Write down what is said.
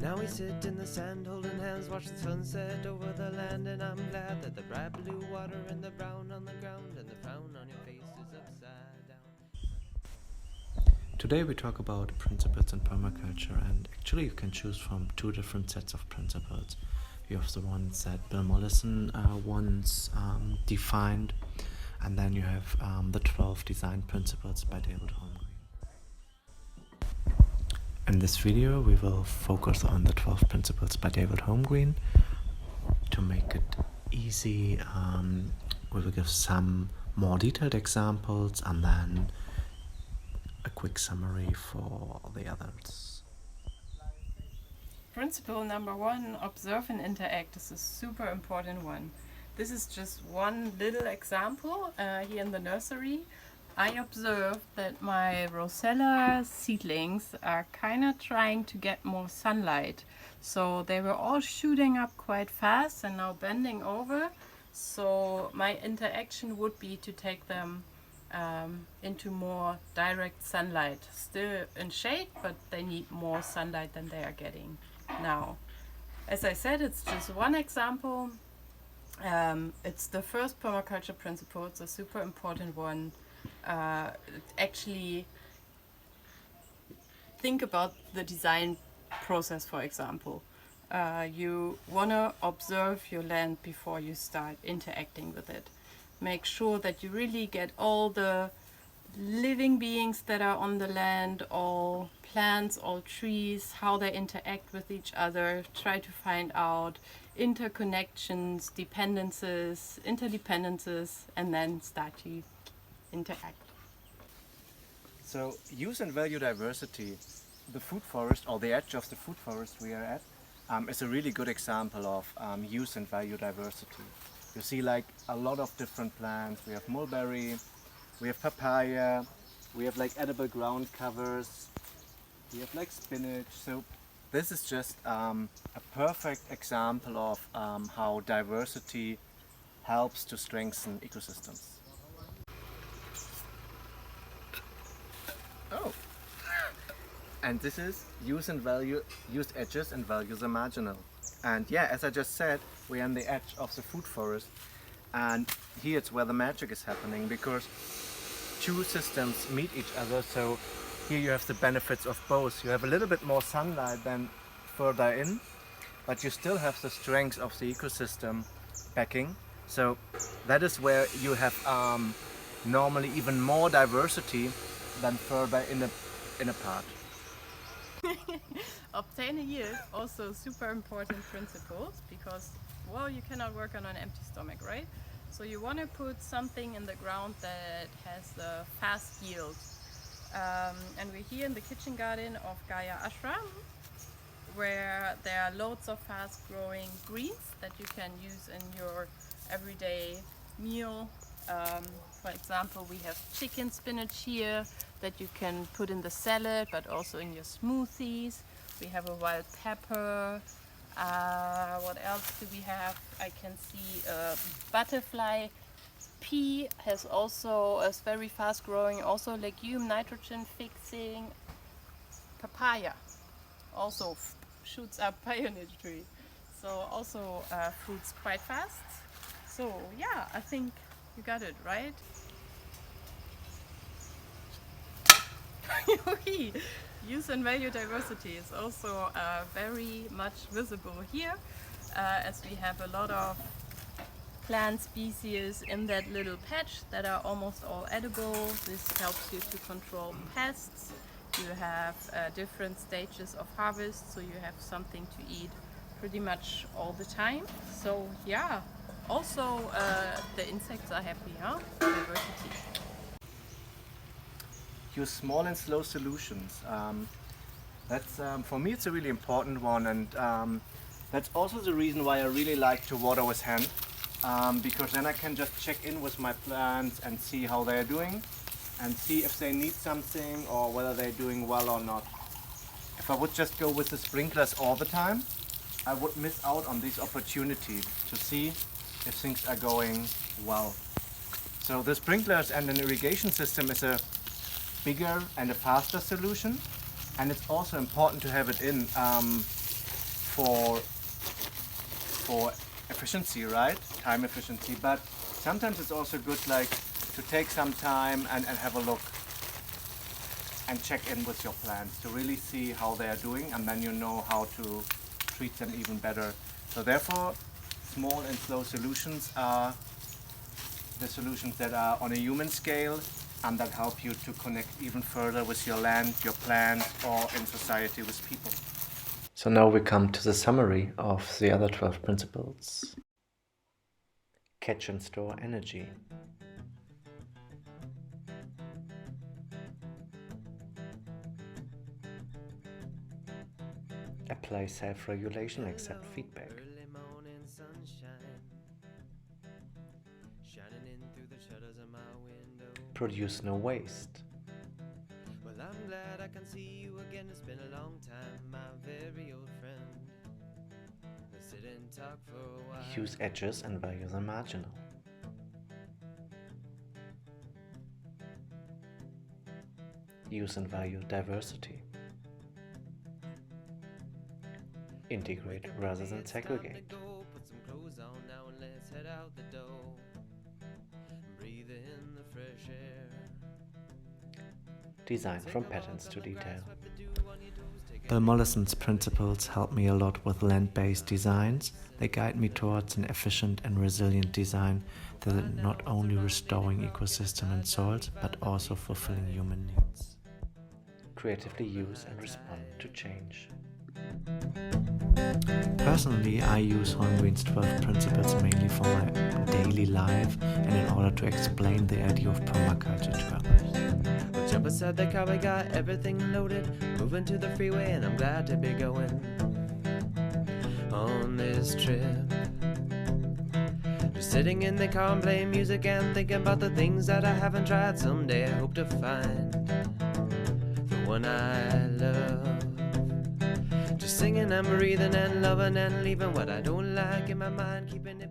Now we sit in the sand holding hands, watch the sunset over the land, and I'm glad that the bright blue water and the brown on the ground and the frown on your face is upside down. Today we talk about principles in permaculture, and actually you can choose from two different sets of principles. You have the ones that Bill Mollison once defined, and then you have the 12 design principles by David Holmgren. In this video we will focus on the 12 principles by David Holmgren. To make it easy, we will give some more detailed examples and then a quick summary for the others. Principle number 1, observe and interact, is a super important one. This is just one little example here in the nursery. I observed that my Rosella seedlings are kind of trying to get more sunlight. So they were all shooting up quite fast and now bending over. So my interaction would be to take them into more direct sunlight. Still in shade, but they need more sunlight than they are getting now. As I said, it's just one example. It's the first permaculture principle. It's a super important one. Actually think about the design process. For example, you want to observe your land before you start interacting with it. Make sure that you really get all the living beings that are on the land, all plants, all trees, how they interact with each other. Try to find out interconnections, dependencies, interdependencies, and then start to interact. So use and value diversity. The food forest, or the edge of the food forest we are at, is a really good example of use and value diversity. You see like a lot of different plants. We have mulberry, we have papaya, we have like edible ground covers, we have like spinach. So this is just a perfect example of how diversity helps to strengthen ecosystems. Oh, and this is use edges and value the marginal. And yeah, as I just said, we're on the edge of the food forest, and here it's where the magic is happening, because two systems meet each other. So here you have the benefits of both. You have a little bit more sunlight than further in, but you still have the strength of the ecosystem backing. So that is where you have normally even more diversity than further in a part. Obtain a yield, also super important principles, because well, you cannot work on an empty stomach, right? So you want to put something in the ground that has a fast yield. And we're here in the kitchen garden of Gaia Ashram, where there are loads of fast growing greens that you can use in your everyday meal. For example, we have chicken spinach here that you can put in the salad, but also in your smoothies. We have a wild pepper. What else do we have? I can see butterfly pea is very fast growing, also legume, nitrogen fixing. Papaya also shoots up pioneer tree, so also fruits quite fast. So yeah, I think you got it right. Use and value diversity is also very much visible here, as we have a lot of plant species in that little patch that are almost all edible. This helps you to control pests. You have different stages of harvest, so you have something to eat pretty much all the time. So yeah, also the insects are happy, huh? Diversity. Use small and slow solutions. That's for me it's a really important one, and that's also the reason why I really like to water with hand, because then I can just check in with my plants and see how they're doing and see if they need something or whether they're doing well or not. If I would just go with the sprinklers all the time, I would miss out on this opportunity to see if things are going well. So the sprinklers and an irrigation system is a bigger and a faster solution, and it's also important to have it in for efficiency, right? Time efficiency. But sometimes it's also good like to take some time and have a look and check in with your plants to really see how they are doing, and then you know how to treat them even better. So therefore, small and slow solutions are the solutions that are on a human scale and that help you to connect even further with your land, your plant, or in society with people. So now we come to the summary of the other 12 principles. Catch and store energy. Apply self-regulation, accept feedback. Early morning sunshine shining in through the shutters of my window. Produce no waste. Well, I'm glad I can see you again. It's been a long time, my very old friend. Let's sit and talk for a while. Use edges and value the marginal. Use and value diversity. Integrate rather than segregate. Put some clothes on now and let's head out the door. Breathe in the fresh air. Design from patterns to detail. Bill Mollison's principles help me a lot with land-based designs. They guide me towards an efficient and resilient design that is not only restoring ecosystem and soils, but also fulfilling human needs. Creatively use and respond to change. Personally, I use Holmgren's 12 principles mainly for my daily life and in order to explain the idea of permaculture to others. We'll jump inside the car, we got everything loaded. Moving to the freeway and I'm glad to be going on this trip. Just sitting in the car and playing music and thinking about the things that I haven't tried. Someday I hope to find the one I love. Just singing and breathing and loving and leaving what I don't like in my mind, keeping it